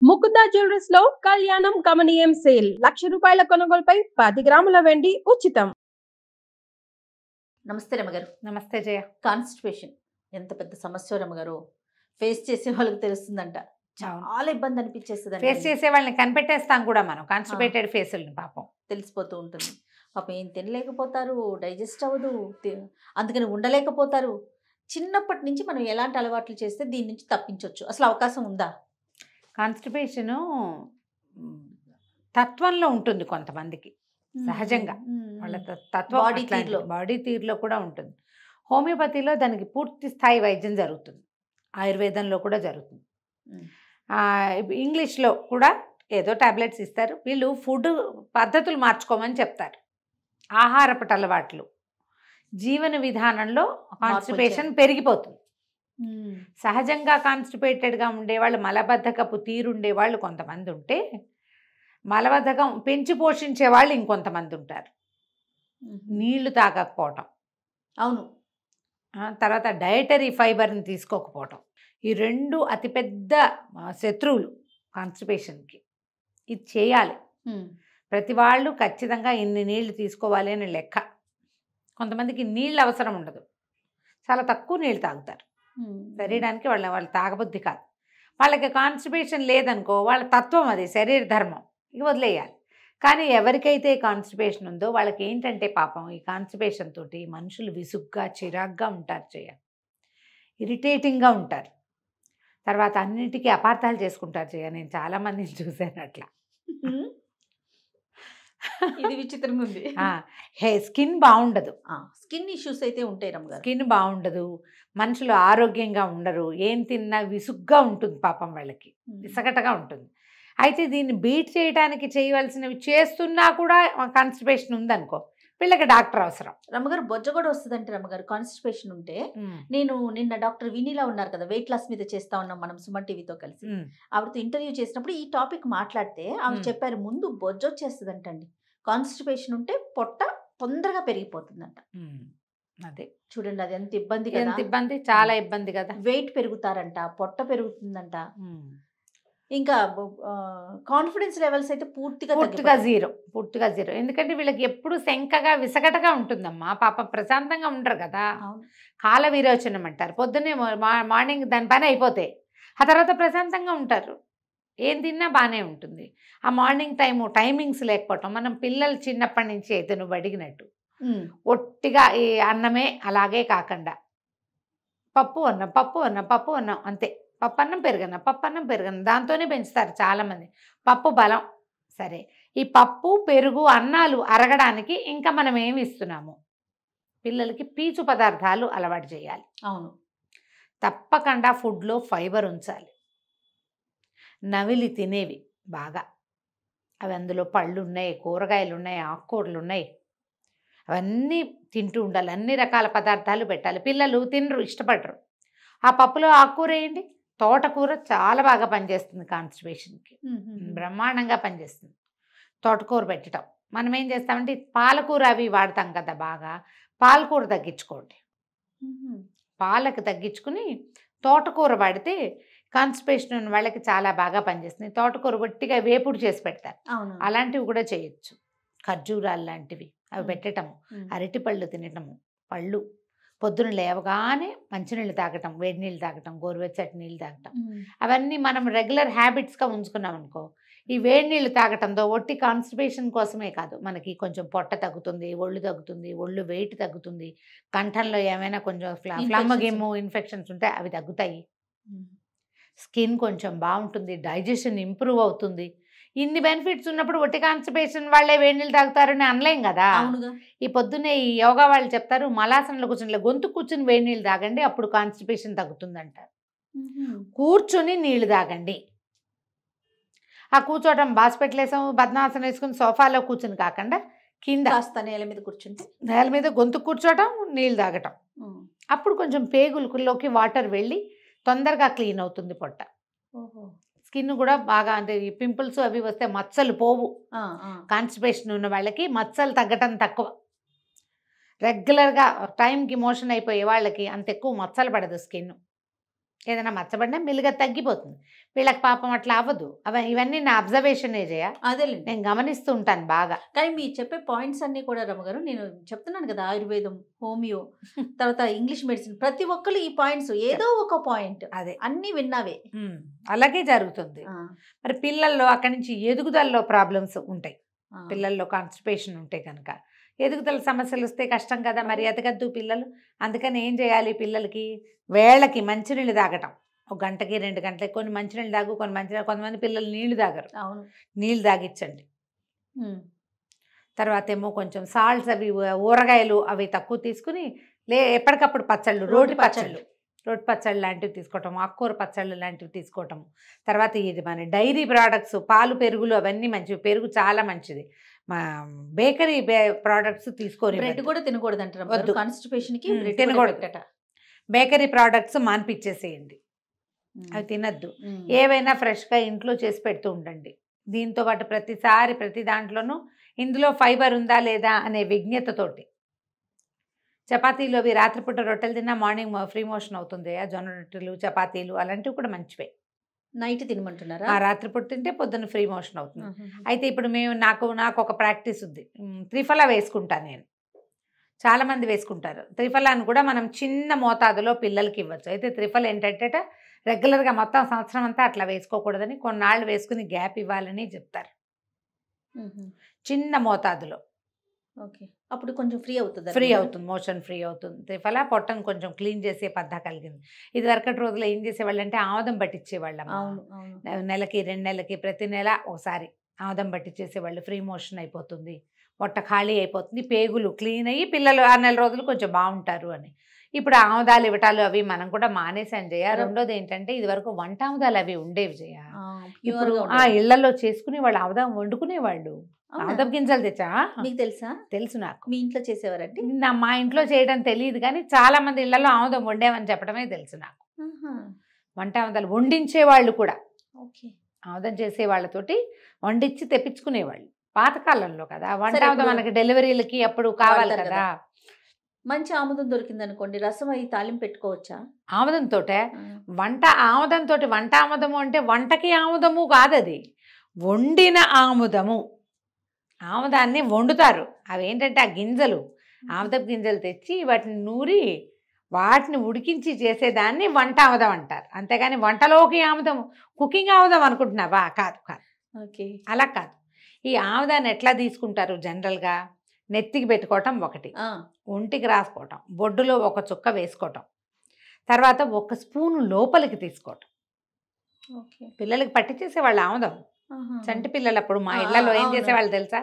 ముకుతా jewellers లో కళ్యాణం గమనీయం sale. ₹1,00,000 కొనుగోలుపై 10 గ్రాముల వెండి ఉచితం. నమస్తే రమగారు. నమస్తే జయ. కాన్స్టిపేషన్ ఎంత పెద్ద సమస్య రమగారు. ఫేస్ చేసే వాళ్ళకి తెలుస్తుందంట. చాలా ఇబ్బంది అనిపించేస్తుంది. ఫేస్ చేసే వాళ్ళని కనిపెట్టేస్తాం కూడా మనం, కాన్స్టిపేటెడ్ ఫేసుల్ని పాపం తెలిసిపోతూ ఉంటుంది. పాపం ఏం తినలేకపోతారు, డైజెస్ట్ అవ్వదు, అందుకని ఉండలేకపోతారు. చిన్నప్పటి నుంచి మనం ఎలాంటి అలవాట్లు చేస్తే దీని నుంచి తప్పించవచ్చు, అసలు అవకాశం ఉందా? కాన్స్టిపేషను తత్వంలో ఉంటుంది కొంతమందికి, సహజంగా వాళ్ళ తత్వం బాడీ తీరులో కూడా ఉంటుంది. హోమియోపతిలో దానికి పూర్తి స్థాయి వైద్యం జరుగుతుంది, ఆయుర్వేదంలో కూడా జరుగుతుంది, ఇంగ్లీష్లో కూడా ఏదో టాబ్లెట్స్ ఇస్తారు. వీళ్ళు ఫుడ్ పద్ధతులు మార్చుకోమని చెప్తారు. ఆహారపు అలవాట్లు, జీవన విధానంలో కాన్స్టిపేషన్ పెరిగిపోతుంది. సహజంగా కాన్స్టిపేటెడ్గా ఉండేవాళ్ళు, మలబద్ధకపు తీరుండేవాళ్ళు కొంతమంది ఉంటే, మలబద్ధకం పెంచి పోషించే వాళ్ళు ఇంకొంతమంది ఉంటారు. నీళ్లు తాగకపోవటం, అవును, తర్వాత డయటరీ ఫైబర్ని తీసుకోకపోవటం, ఈ రెండు అతిపెద్ద శత్రువులు కాన్స్టిపేషన్కి. ఇది చేయాలి ప్రతి వాళ్ళు ఖచ్చితంగా ఇన్ని నీళ్లు తీసుకోవాలి అని లెక్క. కొంతమందికి నీళ్ళు అవసరం ఉండదు, చాలా తక్కువ నీళ్ళు తాగుతారు. శరీరానికి వాళ్ళు తాగబుద్ధి కాదు. వాళ్ళకి కాన్స్టిపేషన్ లేదనుకో, వాళ్ళ తత్వం అది, శరీర ధర్మం, ఇక వదిలేయాలి. కానీ ఎవరికైతే కాన్స్టిపేషన్ ఉందో వాళ్ళకి ఏంటంటే పాపం ఈ కాన్స్టిపేషన్ తోటి మనుషులు విసుగ్గా చిరాగ్గా ఉంటారు, ఇరిటేటింగ్గా ఉంటారు. తర్వాత అన్నిటికీ అపార్థాలు చేసుకుంటారు. నేను చాలామందిని చూశాను అట్లా. ఇది విచిత్రంగా ఉంది. స్కిన్ బాగుండదు, స్కిన్ ఇష్యూస్ అయితే ఉంటాయి రమ్మగారు. స్కిన్ బాగుండదు, మనుషులు ఆరోగ్యంగా ఉండరు, ఏం తిన్నా విసుగ్గా ఉంటుంది పాపం, వాళ్ళకి విసగటగా ఉంటుంది. అయితే దీన్ని బీట్ చేయడానికి చేయవలసినవి చేస్తున్నా కూడా కాన్స్టిపేషన్ ఉందనుకో, వీళ్ళకి డాక్టర్ అవసరం. రమ్మగారు బొజ్జ కూడా వస్తుందంటే రమ్మగారు కాన్స్టిపేషన్ ఉంటే. నేను నిన్న డాక్టర్ వినీలా ఉన్నారు కదా, వెయిట్ లాస్ మీద చేస్తా ఉన్నాం మనం సుమన్ టీవీతో కలిసి. ఆవిడతో ఇంటర్వ్యూ చేసినప్పుడు ఈ టాపిక్ మాట్లాడితే ఆవిడ చెప్పారు, ముందు బొజ్జ వచ్చేస్తుందంటండి, కాన్స్టిపేషన్ ఉంటే పొట్ట తొందరగా పెరిగిపోతుందంట. అదే చూడండి, అది ఎంత ఇబ్బంది, ఎంత ఇబ్బంది, చాలా ఇబ్బంది కదా. వెయిట్ పెరుగుతారంట, పొట్ట పెరుగుతుందంట, ఇంకా కాన్ఫిడెన్స్ లెవెల్స్ అయితే పూర్తిగా జీరో. ఎందుకంటే వీళ్ళకి ఎప్పుడు శంకగా విసగటగా ఉంటుందమ్మా, పాప ప్రశాంతంగా ఉండరు కదా. కాల విరోచనం అంటారు. పొద్దున్నే మార్నింగ్ దాని పని అయిపోతే ఆ తర్వాత ప్రశాంతంగా ఉంటారు, ఏం తిన్నా బాగానే ఉంటుంది. ఆ మార్నింగ్ టైమింగ్స్ లేకపోవటం, మనం పిల్లలు చిన్నప్పటి నుంచి అయితే నువ్వు అడిగినట్టు ఒట్టిగా ఈ అన్నమే అలాగే కాకుండా పప్పు అన్నం అంతే, పప్పన్నం పెరుగన్నం దాంతోనే పెంచుతారు చాలామంది. పప్పు బలం. సరే, ఈ పప్పు పెరుగు అన్నాలు అరగడానికి ఇంకా మనం ఏమి ఇస్తున్నాము? పిల్లలకి పీచు పదార్థాలు అలవాటు చేయాలి. అవును, తప్పకుండా ఫుడ్లో ఫైబర్ ఉంచాలి. నవిలి తినేవి బాగా, అవి అందులో పళ్ళు ఉన్నాయి, కూరగాయలు ఉన్నాయి, ఆకుకూరలు ఉన్నాయి, అవన్నీ తింటూ ఉండాలి. అన్ని రకాల పదార్థాలు పెట్టాలి. పిల్లలు తినరు, ఇష్టపడరు. ఆ పప్పులో ఆకుకూర వేయండి, తోటకూర చాలా బాగా పనిచేస్తుంది కాన్స్టిపేషన్కి, బ్రహ్మాండంగా పనిచేస్తుంది. తోటకూర పెట్టడం. మనం ఏం చేస్తామంటే పాలకూర అవి వాడతాం కదా, బాగా పాలకూర తగ్గించుకోండి. పాలకు తగ్గించుకుని తోటకూర వాడితే కాన్స్టిపేషన్ ఉన్న వాళ్ళకి చాలా బాగా పనిచేస్తుంది. తోటకూర గట్టిగా వేపుడు చేసి పెడతారు, అలాంటివి కూడా చేయొచ్చు. ఖర్జూరాలు లాంటివి అవి పెట్టటము, అరటిపళ్ళు తినటము, పళ్ళు పొద్దున లేవగానే మంచినీళ్ళు తాగటం, వేడి నీళ్ళు తాగటం, గోరువెచ్చటి నీళ్ళు తాగటం, అవన్నీ మనం రెగ్యులర్ హ్యాబిట్స్గా ఉంచుకున్నాం అనుకో, ఈ వేడి నీళ్ళు తాగటంతో ఒట్టి కాన్స్టిపేషన్ కోసమే కాదు, మనకి కొంచెం పొట్ట తగ్గుతుంది, ఒళ్ళు తగ్గుతుంది, ఒళ్ళు వెయిట్ తగ్గుతుంది, కంఠంలో ఏమైనా కొంచెం ఫ్లమ్మగిమ్ము ఇన్ఫెక్షన్స్ ఉంటే అవి తగ్గుతాయి, స్కిన్ కొంచెం బాగుంటుంది, డైజెషన్ ఇంప్రూవ్ అవుతుంది. ఇన్ని బెనిఫిట్స్ ఉన్నప్పుడు ఒట్టి కాన్స్టిపేషన్ వాళ్ళే వేడి నీళ్ళు తాగుతారని అనలేం కదా. ఈ పొద్దున్నే ఈ యోగా వాళ్ళు చెప్తారు, మలాసనలో కూర్చుని గొంతు కూర్చుని వేడి నీళ్ళు తాగండి, అప్పుడు కాన్స్టిపేషన్ తగ్గుతుంది అంటారు. కూర్చుని నీళ్లు తాగండి. ఆ కూర్చోవటం బాస్పెట్లు వేసాము, బద్నాసనం వేసుకుని సోఫాలో కూర్చుని కాకుండా కింద నేల మీద కూర్చుంటే, నేల మీద గొంతు కూర్చోవటం, నీళ్ళు తాగటం, అప్పుడు కొంచెం పేగులలోకి వాటర్ వెళ్ళి తొందరగా క్లీన్ అవుతుంది పొట్ట. స్కిన్ కూడా బాగా, అంటే ఈ పింపుల్స్ అవి వస్తే మచ్చలు పోవు. కాన్స్టిపేషన్ ఉన్న వాళ్ళకి మచ్చలు తగ్గటం తక్కువ. రెగ్యులర్గా టైంకి మోషన్ అయిపోయే వాళ్ళకి అంత ఎక్కువ మచ్చలు పడదు స్కిన్. ఏదైనా మచ్చబడినా మెల్లిగా తగ్గిపోతుంది. వీళ్ళకి పాపం అట్లా అవ్వదు. ఇవన్నీ నా అబ్జర్వేషన్ ఏజయ్యా, అదేలేండి. నేను గమనిస్తూ ఉంటాను బాగా. కానీ మీరు చెప్పే పాయింట్స్ అన్ని కూడా రమ్మగారు నేను చెప్తున్నాను కదా, ఆయుర్వేదం, హోమియో, తర్వాత ఇంగ్లీష్ మెడిసిన్, ప్రతి ఒక్కరు ఈ పాయింట్స్ ఏదో ఒక పాయింట్ అదే అన్ని విన్నావే. అలాగే జరుగుతుంది. మరి పిల్లల్లో అక్కడి నుంచి ఎదుగుదలలో ప్రాబ్లమ్స్ ఉంటాయి. పిల్లల్లో కాన్స్టిపేషన్ ఉంటే కనుక ఎదుగుదల సమస్యలు వస్తే కష్టం కదా, మరి ఎదగద్దు పిల్లలు. అందుకని ఏం చేయాలి, పిల్లలకి వేళకి మంచినీళ్ళు తాగటం. ఒక గంటకి 2 గంటలకి కొన్ని మంచినీళ్ళు తాగు, కొంతమంది పిల్లలు నీళ్లు తాగరు. అవును, నీళ్ళు తాగించండి. తర్వాత ఏమో కొంచెం సాల్ట్స్ అవి ఊరగాయలు అవి తక్కువ తీసుకుని ఎప్పటికప్పుడు పచ్చళ్ళు, రోటి పచ్చళ్ళు లాంటివి తీసుకోవటం, ఆకుకూర పచ్చళ్ళు లాంటివి తీసుకోవటం. తర్వాత ఇది మన డైరీ ప్రోడక్ట్స్, పాలు, పెరుగులు అవన్నీ మంచివి. పెరుగు చాలా మంచిది. మా బేకరీ ప్రోడక్ట్స్ తీసుకొని, బ్రెడ్ కూడా తినకూడదు అంటారు కాన్స్టిపేషన్ కి, తినకూడదు. బేకరీ ప్రోడక్ట్స్ మాన్పిచ్చేసేయండి, అవి తినద్దు. ఏవైనా ఫ్రెష్గా ఇంట్లో చేసి పెడుతూ ఉండండి. దీంతో పాటు ప్రతి దాంట్లోనూ ఇందులో ఫైబర్ ఉందా లేదా అనే విజ్ఞతతోటి. చపాతీలు అవి రాత్రిపూట రొట్టెలు తిన్నా మార్నింగ్ ఫ్రీ మోషన్ అవుతుంది. జొన్న రొట్టెలు, చపాతీలు అలాంటివి కూడా మంచివే. నైట్ తినమంటున్నారా? రాత్రిపూట తింటే పొద్దున్న ఫ్రీ మోషన్ అవుతుంది. అయితే ఇప్పుడు నాకు ఒక ప్రాక్టీస్ ఉంది. త్రిఫలా వేసుకుంటాను నేను. చాలామంది వేసుకుంటారు. త్రిఫలాన్ని కూడా మనం చిన్న మోతాదులో పిల్లలకి ఇవ్వచ్చు. అయితే త్రిఫల ఏంటంటే రెగ్యులర్గా మొత్తం సంవత్సరం అంతా అట్లా వేసుకోకూడదని, కొన్నాళ్ళు వేసుకుని గ్యాప్ ఇవ్వాలని చెప్తారు. చిన్న మోతాదులో. ఓకే, అప్పుడు కొంచెం ఫ్రీ అవుతుంది, మోషన్ ఫ్రీ అవుతుంది. త్రిఫల పొట్టను కొంచెం క్లీన్ చేసే పద్ధతి కలిగింది. ఇది వరకటి రోజుల్లో ఏం చేసేవాళ్ళు అంటే ఆముదం పట్టించేవాళ్ళం. నెలకి 2 నెలలకి ప్రతి నెల ఒకసారి ఆముదం పట్టించేసేవాళ్ళు. ఫ్రీ మోషన్ అయిపోతుంది, పొట్ట ఖాళీ అయిపోతుంది, పేగులు క్లీన్ అయ్యి పిల్లలు 6 నెలల రోజులు కొంచెం బాగుంటారు అని. ఇప్పుడు ఆముదాలు ఇవ్వటాలు అవి మనం కూడా మానేసాం జయ. రెండోది ఏంటంటే ఇది వరకు వంట ఆముదాలు అవి ఉండేవి జయ. ఇప్పుడు ఇళ్లలో చేసుకుని వాళ్ళు ఆముదం వండుకునేవాళ్ళు. ఆముదం గింజలు తెచ్చా, మీకు తెలుసా? తెలుసు నాకు. మీ ఇంట్లో చేసేవారంటే? మా ఇంట్లో చేయడం తెలియదు, కానీ చాలా మంది ఇళ్లలో ఆముదం వండేమని చెప్పడమే తెలుసు నాకు. వంట ఆముదాలు వండించేవాళ్ళు కూడా. ఆముదం చేసే వాళ్ళతోటి వండించి తెప్పించుకునేవాళ్ళు పాతకాలంలో కదా. వంట ఆముదం మనకి డెలివరీలకి అప్పుడు కావాలి కదా. మంచి ఆముదం దొరికింది అనుకోండి, రసం అయి తాలింపు పెట్టుకోవచ్చా ఆముదంతో? ఆముదంతో వంట ఆముదము అంటే వంటకి ఆముదము కాదు, అది వండిన ఆముదము. ఆముదాన్ని వండుతారు. అవి ఏంటంటే ఆ గింజలు, ఆముదపు గింజలు తెచ్చి వాటిని నూరి వాటిని ఉడికించి చేసేదాన్ని వంట ఆముదం అంటారు. అంతేగాని వంటలోకి ఆముదం, కుకింగ్ ఆముదం అనుకుంటున్నావా? కాదు. ఓకే, అలా కాదు. ఈ ఆముదాన్ని ఎట్లా తీసుకుంటారు జనరల్గా? నెత్తికి పెట్టుకోవటం ఒకటి, ఒంటికి రాసుకోవటం, బొడ్డులో ఒక చుక్క వేసుకోవటం, తర్వాత 1 స్పూను లోపలికి తీసుకోవటం. పిల్లలకి పట్టించేసేవాళ్ళు ఆముదం. చంటి పిల్లలప్పుడు మా ఇళ్లలో ఏం చేసేవాళ్ళు తెలుసా?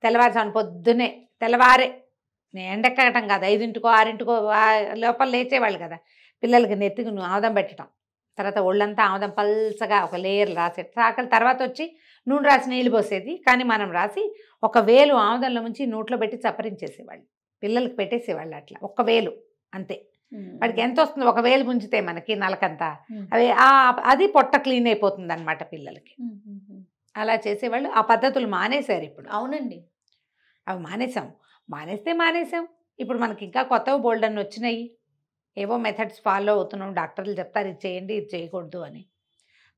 తెల్లవారుజామున పొద్దునే, తెల్లవారే, ఎండెక్కటం కాదు, 5ంటికో 6ంటికో లోపల లేచేవాళ్ళు కదా, పిల్లలకి నెత్తికి ఆముదం పెట్టడం. తర్వాత ఒళ్ళంతా ఆముదం పల్చగా ఒక లేయర్ రాసే సాకలి, తర్వాత వచ్చి నూనె రాసి నీళ్ళు పోసేది. కానీ మనం రాసి 1 వేలు ఆముదంలో ముంచి నోట్లో పెట్టి చప్పరించేసేవాళ్ళు, పిల్లలకి పెట్టేసేవాళ్ళు. అట్లా 1 వేలు అంతే. వాడికి ఎంత వస్తుంది? 1 వేలు ముంచితే మనకి నలకంతా అది పొట్ట క్లీన్ అయిపోతుంది అనమాట పిల్లలకి. అలా చేసేవాళ్ళు. ఆ పద్ధతులు మానేశారు ఇప్పుడు. అవునండి, అవి మానేసాం. ఇప్పుడు మనకి ఇంకా కొత్తవి బోల్డన్ని వచ్చినాయి. ఏవో మెథడ్స్ ఫాలో అవుతున్నాం. డాక్టర్లు చెప్తారు ఇది చేయండి, ఇది చేయకూడదు అని.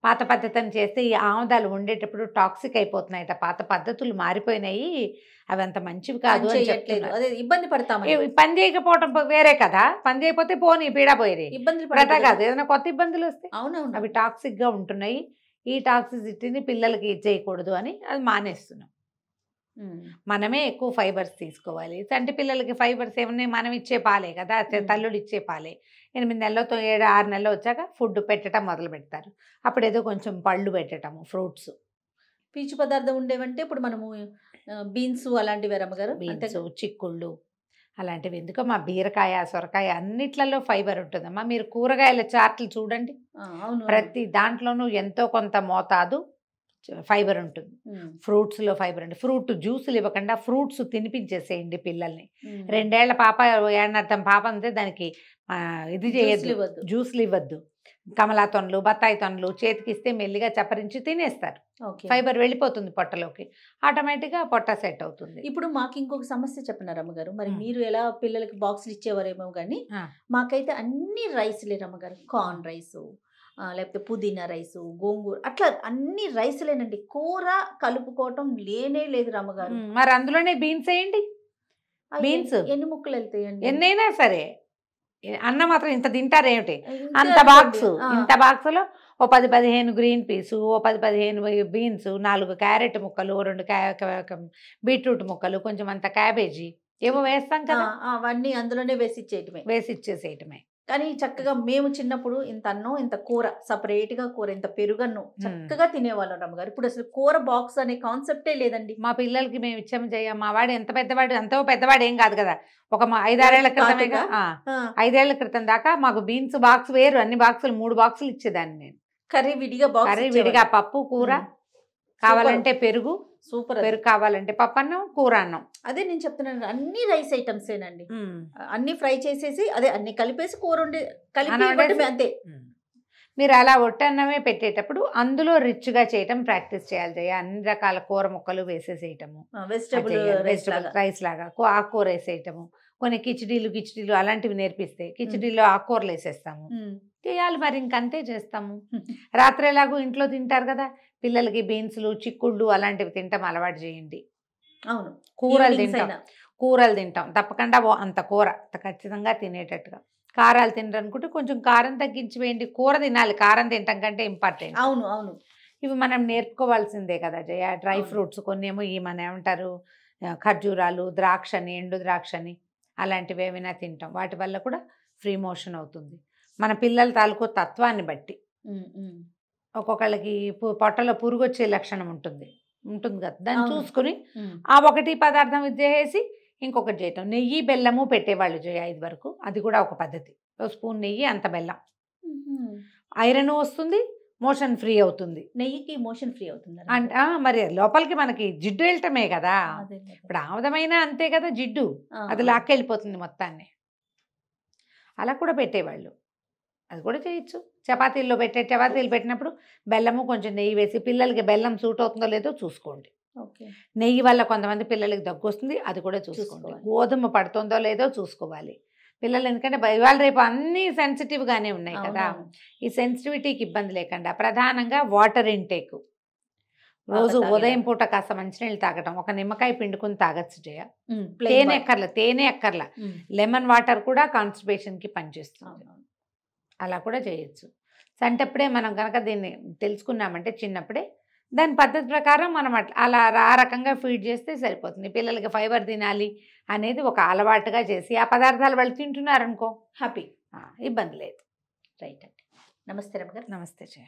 పాత పద్ధతిని చేస్తే ఈ ఆముదాలు వండేటప్పుడు టాక్సిక్ అయిపోతున్నాయట. పాత పద్ధతులు మారిపోయినాయి, అవి అంత మంచివి కాదు అని చెప్తున్నారు. అదే ఇబ్బంది పడతాము. పని చేయకపోవటం వేరే కదా, పని చేయకపోతే పోనీ పీడా పోయేది, ఇబ్బందులు పడతా కాదు. ఏదైనా కొత్త ఇబ్బందులు వస్తే అవునవును అవి టాక్సిక్గా ఉంటున్నాయి. ఈ టాక్సిసిటీని పిల్లలకి చేయకూడదు అని అది మానేస్తున్నాం. మనమే ఎక్కువ ఫైబర్స్ తీసుకోవాలి. చంటి పిల్లలకి ఫైబర్స్ ఏమన్నా మనం ఇచ్చే పాలే కదా, తల్లుడు ఇచ్చే పాలే. 8 నెలలతో 7-6 నెలలు వచ్చాక ఫుడ్ పెట్టడం మొదలు పెడతారు. అప్పుడు ఏదో కొంచెం పళ్ళు పెట్టడము, ఫ్రూట్స్. పీచు పదార్థం ఉండేవంటే ఇప్పుడు మనము బీన్స్ అలాంటివి రమ్మగారు, బీన్స్, చిక్కుళ్ళు అలాంటివి. ఎందుకో మా బీరకాయ, సొరకాయ అన్నిట్లలో ఫైబర్ ఉంటుందమ్మా. మీరు కూరగాయల చార్ట్లు చూడండి, ప్రతి దాంట్లోనూ ఎంతో కొంత మోతాదు ఫైబర్ ఉంటుంది. ఫ్రూట్స్లో ఫైబర్ ఉంటుంది. ఫ్రూట్ జ్యూసులు ఇవ్వకుండా ఫ్రూట్స్ తినిపించేసేయండి పిల్లల్ని. 2 ఏళ్ల పాప, ఏడనర్థం పాప అంతే, దానికి ఇది చేయొద్దు, జ్యూసులు ఇవ్వద్దు. కమలా తొనలు, బత్తాయి తొనలు చేతికిస్తే మెల్లిగా చప్పరించి తినేస్తారు. ఓకే. ఫైబర్ వెళ్ళిపోతుంది పొట్టలోకి, ఆటోమేటిక్గా పొట్ట సెట్ అవుతుంది. ఇప్పుడు మాకు ఇంకొక సమస్య చెప్పిన రమ్మగారు, మరి మ్. మీరు ఎలా పిల్లలకి బాక్సులు ఇచ్చేవారేమో కానీ ఆ. మాకైతే అన్ని రైస్లే రమ్మగారు. కార్న్ రైసు, లేకపోతే పుదీనా రైసు, గోంగూర, అట్లా అన్ని రైసులేనండి. కూర కలుపుకోవటం లేనే లేదు రమ్మగారు. మరి అందులోనే బీన్స్ వేయండి. బీన్స్ ఎన్ని ముక్కలు వెళ్తాయండి? ఎన్నైనా సరే, అన్నం మాత్రం ఇంత తింటారేమిటి? ఇంతే అంత అనుకోండి. బాక్స్, ఆ, ఇంత బాక్సులో ఓ 10-15 గ్రీన్ పీసు, ఓ 10-15 బీన్స్, 4 క్యారెట్ ముక్కలు, 2 బీట్రూట్ ముక్కలు, కొంచెం అంత క్యాబేజీ ఏవో వేస్తాం ఆ, కదా, అవన్నీ అందులోనే వేసి ఇచ్చేయటమే. వేసి ఇచ్చేసేయటమే. కానీ చక్కగా మేము చిన్నప్పుడు ఇంత అన్నం, ఇంత కూర, సపరేట్ గా కూర, ఇంత పెరుగన్నం చక్కగా తినేవాళ్ళం రమ్మగారు. ఇప్పుడు అసలు కూర బాక్స్ అనే కాన్సెప్టే లేదండి. మా పిల్లలకి మేము ఇచ్చాము చెయ్య. మా వాడు ఎంత పెద్దవాడు, ఎంతో పెద్దవాడు ఏం కాదు కదా, ఒక 5-6 ఏళ్ల క్రితమే, ఆ. 5 ఏళ్ల క్రితం దాకా మాకు బీన్స్ బాక్స్ వేరు, అన్ని బాక్సులు 3 బాక్సులు ఇచ్చేదాన్ని నేను. కర్రీ విడిగా బాక్స్ కర్రీ విడిగా, పప్పు కూర కావాలంటే పెరుగు, సూపర్. పెరుగు కావాలంటే పప్పు అన్నం, కూర అన్నం. అదే నేను చెప్తున్నాను, అన్ని రైస్ ఐటమ్స్ ఏనండి. అన్ని ఫ్రై చేసేసి అదే అన్ని కలిపేసి కూర వండి కలిపి అన్నం ఇవ్వటమే, వండేసి- అంతే. మీరు అలా ఒట్టన్నమే పెట్టేటప్పుడు అందులో రిచ్గా చేయటం ప్రాక్టీస్ చేయాలి జయ. అన్ని రకాల కూర ముక్కలు వేసేసేయటము, వెజిటబుల్ వెజిటబుల్ రైస్ లాగా ఆకుకూర వేసేయటము, కొన్ని కిచిడీలు అలాంటివి నేర్పిస్తే కిచిడీలో ఆకుకూరలు వేసేస్తాము, చేయాలి. మరి ఇంకంతే చేస్తాము. రాత్రి ఎలాగో ఇంట్లో తింటారు కదా, పిల్లలకి బీన్స్లు, చిక్కుళ్ళు అలాంటివి తింటాం అలవాటు చేయండి. అవును, కూరలు Evenings తింటాం, అయినా. కూరలు తింటాం తప్పకుండా, అంత కూర ఖచ్చితంగా తినేటట్టుగా. కారాలు తినరనుకుంటే కొంచెం కారం తగ్గించి వేయండి. కూర తినాలి, కారం తినటం కంటే ఇంపార్టెంట్. అవును అవును. ఇవి మనం నేర్పుకోవాల్సిందే కదా జయ. డ్రై అవును. ఫ్రూట్స్ కొన్ని ఏమో ఈ మన ఏమంటారు, ఖర్జూరాలు, ద్రాక్షని, ఎండు ద్రాక్షని అలాంటివి ఏమైనా తింటాం, వాటి వల్ల కూడా ఫ్రీ మోషన్ అవుతుంది. మన పిల్లల తాలూకు తత్వాన్ని బట్టి ఒక్కొక్కళ్ళకి పొట్టలో పురుగు వచ్చే లక్షణం ఉంటుంది కదా, దాన్ని అవును. చూసుకుని ఆ ఒకటి పదార్థం చేసి ఇంకొకటి చేయటం. నెయ్యి బెల్లము పెట్టేవాళ్ళు జయ ఇది వరకు, అది కూడా ఒక పద్ధతి. ఒక స్పూన్ నెయ్యి, అంత బెల్లం, ఐరన్ వస్తుంది, మోషన్ ఫ్రీ అవుతుంది. నెయ్యికి మోషన్ ఫ్రీ అవుతుంది అంటే మరి లోపలికి మనకి జిడ్డు వెళ్ళటమే కదా, ఇప్పుడు ఆముదమైన అంతే కదా జిడ్డు, అది లాక్కెళ్ళిపోతుంది మొత్తాన్ని. అలా కూడా పెట్టేవాళ్ళు, అది కూడా చేయొచ్చు. చపాతీలు పెట్టినప్పుడు బెల్లము కొంచెం నెయ్యి వేసి, పిల్లలకి బెల్లం సూట్ అవుతుందో లేదో చూసుకోండి. నెయ్యి వల్ల కొంతమంది పిల్లలకి దగ్గు వస్తుంది, అది కూడా చూసుకోండి. గోధుమ పడుతుందో లేదో చూసుకోవాలి పిల్లలు, ఎందుకంటే ఇవాళ రేపు అన్నీ సెన్సిటివ్గానే ఉన్నాయి కదా. ఈ సెన్సిటివిటీకి ఇబ్బంది లేకుండా ప్రధానంగా వాటర్ ఇంటేక్, రోజు ఉదయం పూట కాస్త మంచినీళ్ళు తాగటం, ఒక నిమ్మకాయ పిండుకుని తాగచ్చు జయ. తేనె అక్కర్ల, లెమన్ వాటర్ కూడా కాన్స్టిపేషన్కి పనిచేస్తుంది, అలా కూడా చేయొచ్చు. సంటప్పుడే మనం కనుక దీన్ని తెలుసుకున్నామంటే చిన్నప్పుడే దాని పద్ధతి ప్రకారం మనం అలా ఆ రకంగా ఫీడ్ చేస్తే సరిపోతుంది. పిల్లలకి ఫైబర్ తినాలి అనేది ఒక అలవాటుగా చేసి ఆ పదార్థాలు వాళ్ళు తింటున్నారనుకో హ్యాపీ, ఇబ్బంది లేదు. రైట్ అండి. నమస్తే రమ్మ గారు. నమస్తే జయ.